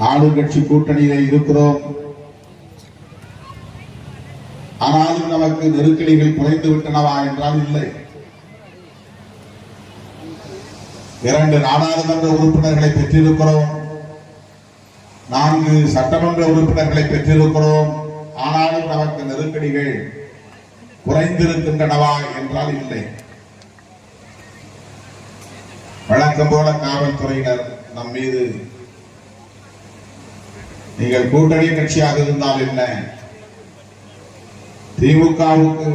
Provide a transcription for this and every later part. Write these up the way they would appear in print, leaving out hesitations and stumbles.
ஆளுங்கட்சி கூட்டணியிலே இருக்கிறோம். ஆனாலும் நமக்கு நெருக்கடிகள் குறைந்து விட்டனவா என்றால் இல்லை. 2 நாடாளுமன்ற உறுப்பினர்களை பெற்றிருக்கிறோம், 4 சட்டமன்ற உறுப்பினர்களை பெற்றிருக்கிறோம். ஆனாலும் நமக்கு நெருக்கடிகள் குறைந்திருக்கின்றனவா என்றால் இல்லை. வழக்கம் போல காவல்துறையினர் நம் மீது நீங்கள் கூட்டணி கட்சியாக இருந்தால் என்ன, திமுகவுக்கு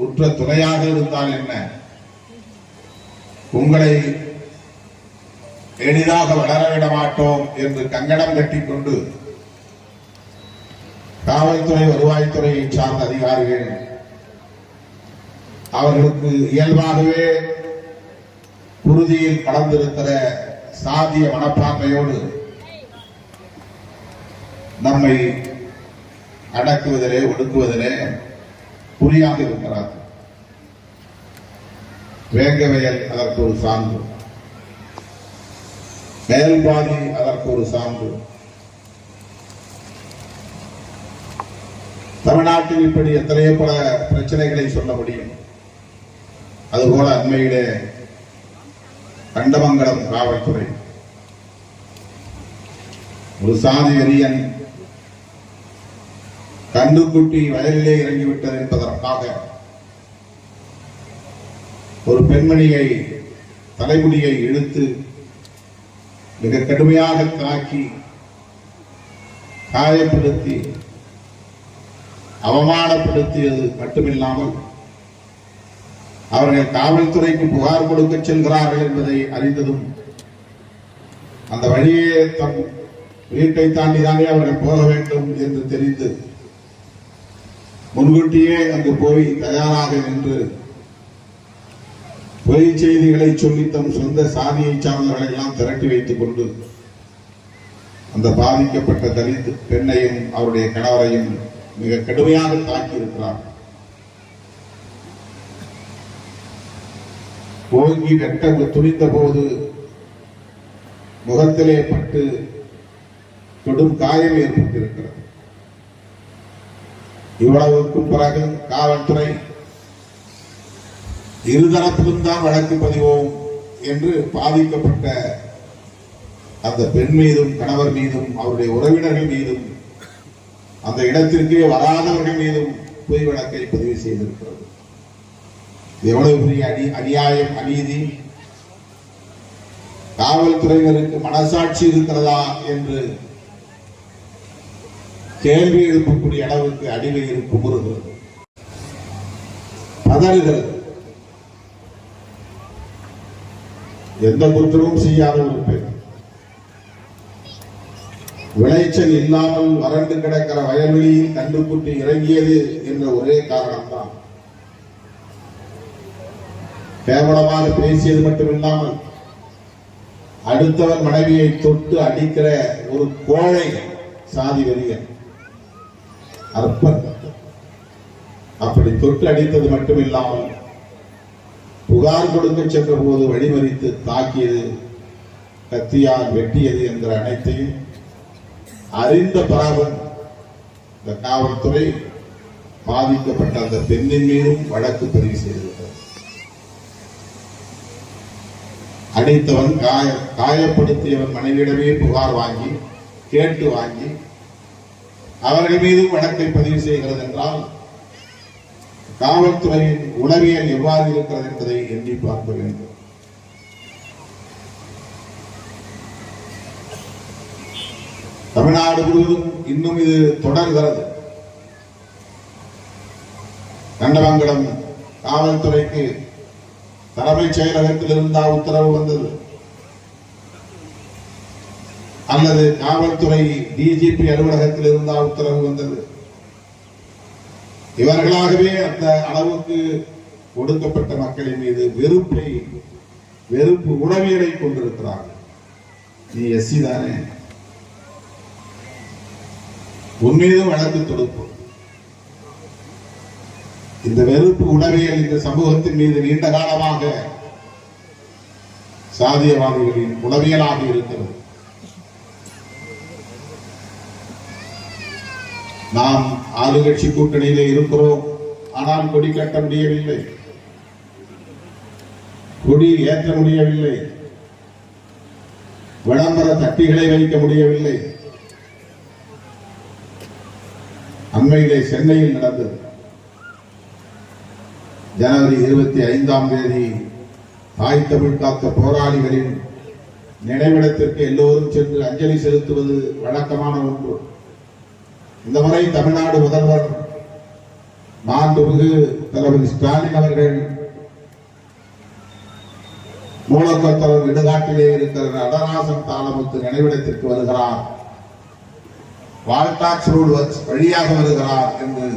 உற்ற துணையாக இருந்தால் என்ன, உங்களை எளிதாக வளரவிட மாட்டோம் என்று கங்கணம் கட்டிக்கொண்டு காவல்துறை வருவாய்த்துறையை சார்ந்த அதிகாரிகள் அவர்களுக்கு இயல்பாகவே குருதியில் கலந்திருக்கிற சாதிய மனப்பான்மையோடு நம்மை அடக்குவதிலே ஒடுக்குவதிலே குறியாக இருக்கிறார். வேங்கவயல் அதற்கு ஒரு சான்று, மேல்பாதி அதற்கு ஒரு சான்று. தமிழ்நாட்டில் இப்படி எத்தனையோ பல பிரச்சனைகளை சொல்ல முடியும். அதுபோல அண்மையிலே கண்டமங்கலம் காவல்துறை ஒரு சாதி வெறியன் கண்டுக்குட்டி வயலிலே இறங்கிவிட்டது என்பதற்காக ஒரு பெண்மணியை தலைமுடியை இழுத்து மிக கடுமையாக தாக்கி காயப்படுத்தி அவமானப்படுத்தியது மட்டுமில்லாமல் அவர்கள் காவல்துறைக்கு புகார் கொடுக்க செல்கிறார்கள் என்பதை அறிந்ததும் அந்த வழியே தம் வீட்டை தாண்டிதானே அவர்கள் போக வேண்டும் என்று தெரிந்து முன்கூட்டியே அங்கு போய் தயாராக நின்று பொய் செய்திகளை சொல்லி தம் சொந்த சாதியை சார்ந்தவர்களை எல்லாம் திரட்டி வைத்துக் கொண்டு அந்த பாதிக்கப்பட்ட தலித் பெண்ணையும் அவருடைய கணவரையும் மிக கடுமையாக தாக்கி இருக்கிறார். ஓங்கி வெட்ட துணிந்த போது முகத்திலே பட்டு கொடும் காயம் ஏற்பட்டிருக்கிறது. இவ்வளவுக்கும் பிறகு காவல்துறை இருதரப்பிலும் தான் வழக்கு பதிவோம் என்று பாதிக்கப்பட்ட அந்த பெண் மீதும் கணவர் மீதும் அவருடைய உறவினர்கள் மீதும் அந்த இடத்திற்கே வராதவர்கள் மீதும் பொய் வழக்கை பதிவு செய்திருக்கிறது. எவ்வளவு பெரிய அநியாயம், அநீதி! காவல்துறையினருக்கு மனசாட்சி இருக்கிறதா என்று கேள்வி எழுப்பக்கூடிய அளவுக்கு அடிவயிறு குமுறுகிறது, பதறுகிறது. எந்த குற்றமும் செய்யாத ஒரு பெண் விளைச்சல் இல்லாமல் வறண்டு கிடக்கிற வயல்வெளியில் கண்டுக்குட்டி இறங்கியது என்ற ஒரே காரணம்தான். கேவலமாக பேசியது மட்டுமில்லாமல் அடுத்தவன் மனைவியை தொட்டு அடிக்கிற ஒரு கோழை சாதி வெறியன் அற்பன். அப்படி தொட்டு அடித்தது மட்டுமில்லாமல் புகார் கொடுக்க சென்ற போது வழிமறித்து தாக்கியது, கத்தியால் வெட்டியது என்ற அனைத்தையும் அறிந்த பிறகும் இந்த காவல்துறை பாதிக்கப்பட்ட அந்த பெண்ணின் மீதும் வழக்கு பதிவு செய்திருக்கிறது. அடித்தவன் காயப்படுத்தியவன் மனைவியிடமே புகார் வாங்கி கேட்டு வாங்கி அவர்கள் மீதும் வழக்கை பதிவு செய்கிறது என்றால் காவல்துறையின் உளவியல் எவ்வாறு இருக்கிறது என்பதை எண்ணி பார்க்க வேண்டும். தமிழ்நாடு முழுவதும் இன்னும் இது தொடர்கிறது. கண்டமங்கலம் காவல்துறைக்கு தலைமைச் செயலகத்தில் இருந்தா உத்தரவு வந்தது, அல்லது காவல்துறை டிஜிபி அலுவலகத்தில் இருந்தா உத்தரவு வந்தது. இவர்களாகவே அந்த அளவுக்கு ஒடுக்கப்பட்ட மக்களின் மீது வெறுப்பு உளவியலை கொண்டிருக்கிறார்கள். நீ எஸ்சி தானே, உன்மீதும் வழக்கு தொடுப்போம். இந்த வெறுப்பு உளவியல் இந்த சமூகத்தின் மீது நீண்ட காலமாக சாதியவாதிகளின் உளவியலாக இருக்கிறது. நாம் ஆளுங்கட்சி கூட்டணியிலே இருக்கிறோம். ஆனால் கொடி கட்ட முடியவில்லை, கொடி ஏற்ற முடியவில்லை, விளம்பர தட்டிகளை வைக்க முடியவில்லை. அண்மையிலே சென்னையில் நடந்தது. ஜனவரி 25ஆம் தேதி தாய் தமிழ் காத்த போராளிகளின் நினைவிடத்திற்கு எல்லோரும் சென்று அஞ்சலி செலுத்துவது வழக்கமான ஒன்று. இந்த முறை தமிழ்நாடு முதல்வர் மாண்புமிகு தளபதி ஸ்டாலின் அவர்கள் மூலக்கொத்தவர் இடுகாட்டிலே இருக்கிற நடராசன் தாளமுத்து நினைவிடத்திற்கு வருகிறார், வால்டாக்ஸ் ரோடு வழியாக வருகிறார் என்று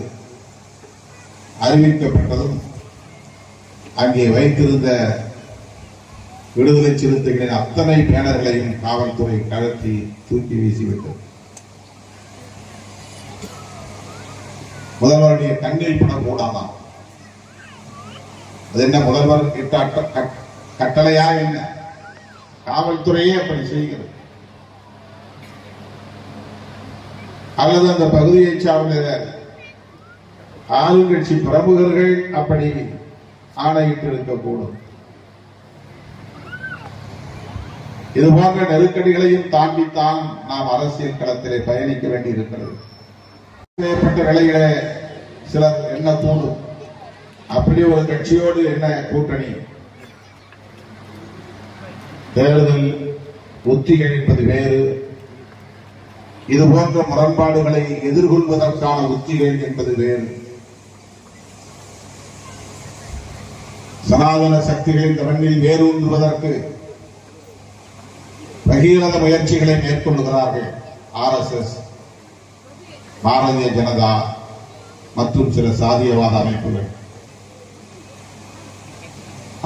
அறிவிக்கப்பட்டதும் அங்கே வைத்திருந்த விடுதலை சிறுத்தைகளின் அத்தனை பேனர்களையும் காவல்துறை கழற்றி தூக்கி வீசிவிட்டது. முதல்வருடைய கண்ணில் படக்கூடாதான். அது என்ன முதல்வர் கட்டளையா என்ன? காவல்துறையே அப்படி செய்கிறது. அல்லது அந்த பகுதியை சார்ந்த ஆளுங்கட்சி பிரமுகர்கள் அப்படி ஆணையிட்டு இருக்கக்கூடும். இது போன்ற நெருக்கடிகளையும் தாண்டித்தான் நாம் அரசியல் களத்திலே பயணிக்க வேண்டியிருக்கிறது. ஏற்பட்ட நிலையில சிலர் என்ன தோணும், அப்படி ஒரு கட்சியோடு என்ன கூட்டணி? தேர்தல் உத்திகள் என்பது வேறு, இது போன்ற முரண்பாடுகளை எதிர்கொள்வதற்கான உத்திகள் என்பது வேறு. சனாதன சக்திகள் இந்த மண்ணில் வேரூன்றுவதற்கு பகீரத முயற்சிகளை மேற்கொள்கிறார்கள். RSS, பாரதிய ஜனதா மற்றும் சில சாதியவாத அமைப்புகள்.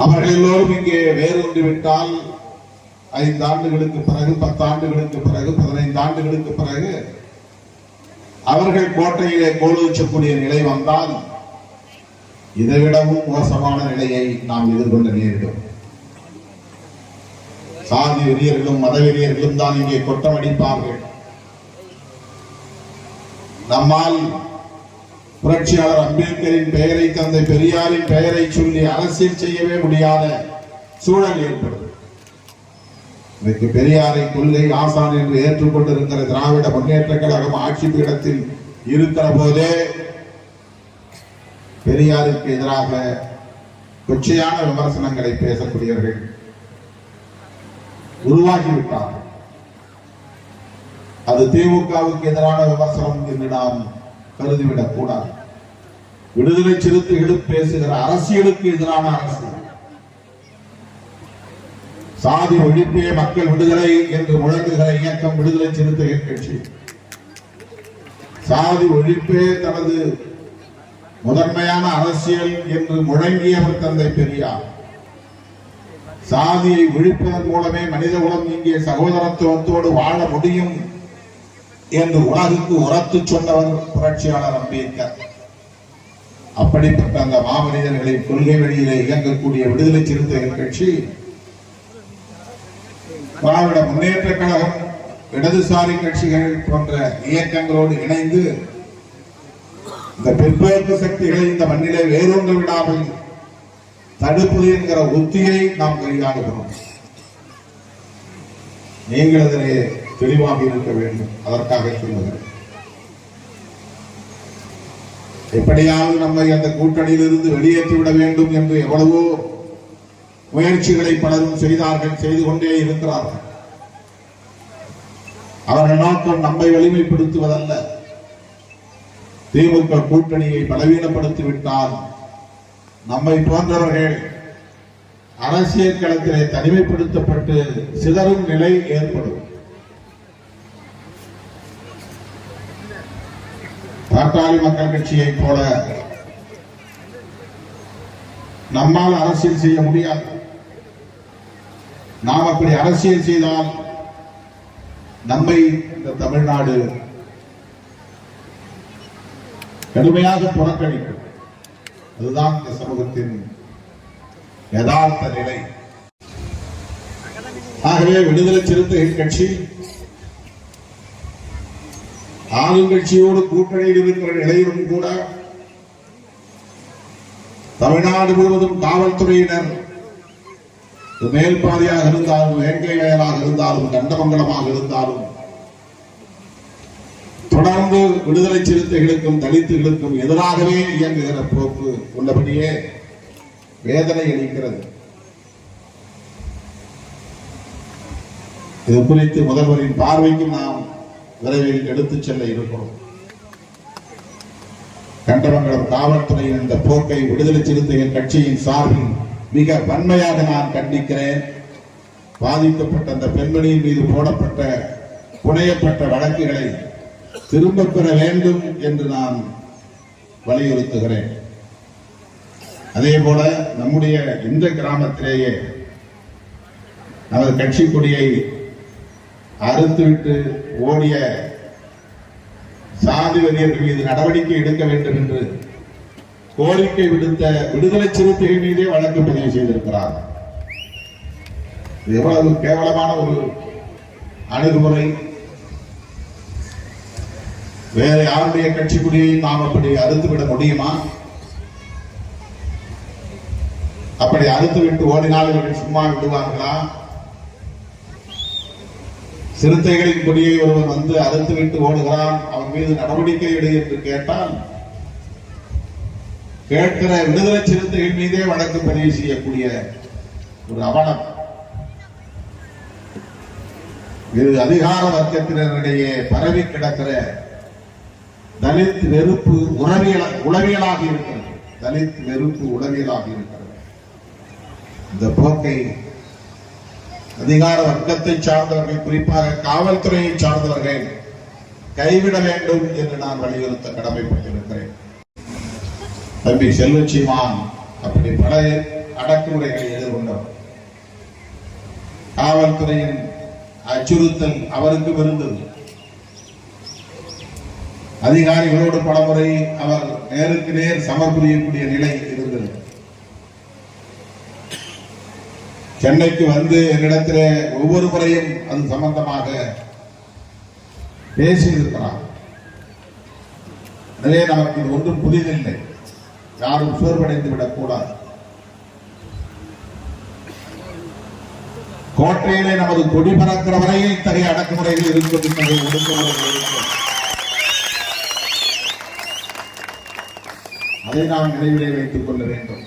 அவர்கள் எல்லோரும் இங்கே வேரூன்றிவிட்டால் 5 ஆண்டுகளுக்கு பிறகு, 10 ஆண்டுகளுக்கு பிறகு, 15 ஆண்டுகளுக்கு பிறகு அவர்கள் கோட்டையிலே கோலோச்சக்கூடிய நிலை வந்தால் இதைவிடவும் மோசமான நிலையை நாம் எதிர்கொள்ள நேரிடும். சாதி வெறியர்களும் மத வெறியர்களும் தான் இங்கே கொட்டமடிப்பார்கள். நம்மால் புரட்சியாளர் அம்பேத்கரின் பெயரை, தந்தை பெரியாரின் பெயரை சொல்லி அரசியல் செய்யவே முடியாத சூழல் ஏற்படும். இதற்கு பெரியாரை கொள்கை ஆசான் என்று ஏற்றுக்கொண்டிருக்கிற திராவிட முன்னேற்ற கழகம் ஆட்சி பீடத்தில் இருக்கிற போதே பெரியாருக்கு எதிராக கொச்சையான விமர்சனங்களை பேசக்கூடியவர்கள் உருவாகிவிட்டார்கள். அது திமுகவுக்கு எதிரான விமர்சனம் என்று நாம் கருதிவிடக் கூடாது. விடுதலை சிறுத்தைகளும் பேசுகிற அரசியலுக்கு எதிரான அரசியல், சாதி ஒழிப்பே மக்கள் விடுதலை என்று முழங்குகிற இயக்கம் விடுதலை சிறுத்தைகள் கட்சி. சாதி ஒழிப்பே தனது முதன்மையான அரசியல் என்று முழங்கியவர் தந்தை பெரியார். சாதியை ஒழிப்பதன் மூலமே மனித குலம் இங்கே சகோதரத்துவத்தோடு வாழ முடியும் என்று உலகுக்கு உரத்து சொன்னவர் புரட்சியாளர் அம்பேத்கர். அப்படிப்பட்ட அந்த மாமனிதர்களை கொள்கை வழியிலே இயங்கக்கூடிய விடுதலை சிறுத்தைகள் கட்சி திராவிட முன்னேற்ற கழகம், இடதுசாரி கட்சிகள் போன்ற இயக்கங்களோடு இணைந்து இந்த பிற்போக்கு சக்திகளை இந்த மண்ணிலே வேரூன்ற விடாமல் தடுப்பது என்கிற உத்தியை நாம் கையாளுகிறோம். நீங்கள் அதிலே தெளிவாக இருக்க வேண்டும். அதற்காக சொல்லுகிறேன், எப்படியாவது நம்மை அந்த கூட்டணியிலிருந்து வெளியேற்றிவிட வேண்டும் என்று எவ்வளவோ முயற்சிகளை பலரும் செய்தார்கள், செய்து கொண்டே இருக்கிறார்கள். அவர்கள் நோக்கம் நம்மை வலிமைப்படுத்துவதல்ல. திமுக கூட்டணியை பலவீனப்படுத்திவிட்டால் நம்மை போன்றவர்கள் அரசியல் களத்திலே தனிமைப்படுத்தப்பட்டு சிதறும் நிலை ஏற்படும். பாட்டாளி மக்கள் கட்சியை போல நம்மால் அரசியல் செய்ய முடியாது. நாம் அப்படி அரசியல் செய்தால் நம்மை இந்த தமிழ்நாடு கடுமையாக புறக்கணிக்கும். அதுதான் இந்த சமூகத்தின் யதார்த்த நிலை. ஆகவே விடுதலை சிறுத்தைகள் கட்சி ஆளுங்கட்சியோடு கூட்டணியில் இருக்கிற நிலையிலும் கூட தமிழ்நாடு முழுவதும் காவல்துறையினர் மேல்பாதியாக இருந்தாலும், வேங்கை வயலாக இருந்தாலும், கண்டமங்கலமாக இருந்தாலும் தொடர்ந்து விடுதலை சிறுத்தைகளுக்கும் தலித்துகளுக்கும் எதிராகவே இயங்குகிற போக்கு உள்ளபடியே வேதனை அளிக்கிறது. இது குறித்து முதல்வரின் பார்வைக்கும் நாம் விரைவில் எடுத்துச் செல்ல இருக்கிறோம். கண்டமங்கலம் காவல்துறையின் இந்த போக்கை விடுதலை சிறுத்தைகள் கட்சியின் சார்பில் மிக வன்மையாக நான் கண்டிக்கிறேன். பாதிக்கப்பட்ட அந்த பெண்மணியின் மீது போடப்பட்ட புனையப்பட்ட வழக்குகளை திரும்ப பெற வேண்டும் என்று நான் வலியுறுத்துகிறேன். அதே போல நம்முடைய இந்த கிராமத்திலேயே நமது கட்சி கொடியை அறுத்துவிட்டு ஓடிய சாதி வெறியர்கள் மீது நடவடிக்கை எடுக்க வேண்டும் என்று கோரிக்கை விடுத்த விடுதலை சிறுத்தைகள் மீதே வழக்கு பதிவு செய்திருக்கிறார். எவ்வளவு கேவலமான ஒரு அணுகுமுறை! வேற யாருடைய கட்சி கொடியை நாம் அப்படி அறுத்துவிட முடியுமா? அப்படி அறுத்துவிட்டு ஓடினால் இவர்கள் சும்மா விடுவார்களா? சிறுத்தைகளின் கொடியை ஒருவர் வந்து அறுத்துவிட்டு ஓடுகிறான், அவன் மீது நடவடிக்கை எடு என்று கேட்டால் கேட்கிற விடுதலை சிறுத்தைகள் மீதே வழக்கு பதிவு செய்யக்கூடிய ஒரு அவலம். இது அதிகார வர்க்கத்தினரிடையே பரவி கிடக்கிற தலித் வெறுப்பு உளவியலாக இருக்கிறது. தலித் வெறுப்பு உளவியலாக இருக்கிறது. இந்த போக்கை அதிகார வர்க்கத்தை சார்ந்தவர்கள், குறிப்பாக காவல்துறையை சார்ந்தவர்கள் கைவிட வேண்டும் என்று நான் வலியுறுத்த கடமைப்பட்டிருக்கிறேன். தம்பி செல்வச்சிமான் அப்படி பல அடக்குமுறைகளை எதிர்கொண்டவர். காவல்துறையின் அச்சுறுத்தல் அவருக்கு இருந்தது. அதிகாரிகளோடு பலமுறை அவர் நேருக்கு நேர் சமர்புரியக்கூடிய நிலை இருந்தது. சென்னைக்கு வந்து என்னிடத்திலே ஒவ்வொரு முறையும் அது சம்பந்தமாக பேசியிருக்கிறார். எனவே நமக்கு இது ஒன்றும் புதிதில்லை. யாரும் சோர்வடைந்து விடக்கூடாது. கோட்டையிலே நமது கொடி பறக்கிற வரையில் இத்தகைய அடக்குமுறைகள் இருப்பது அதை நாம் நினைவிலே வைத்துக் கொள்ள வேண்டும்.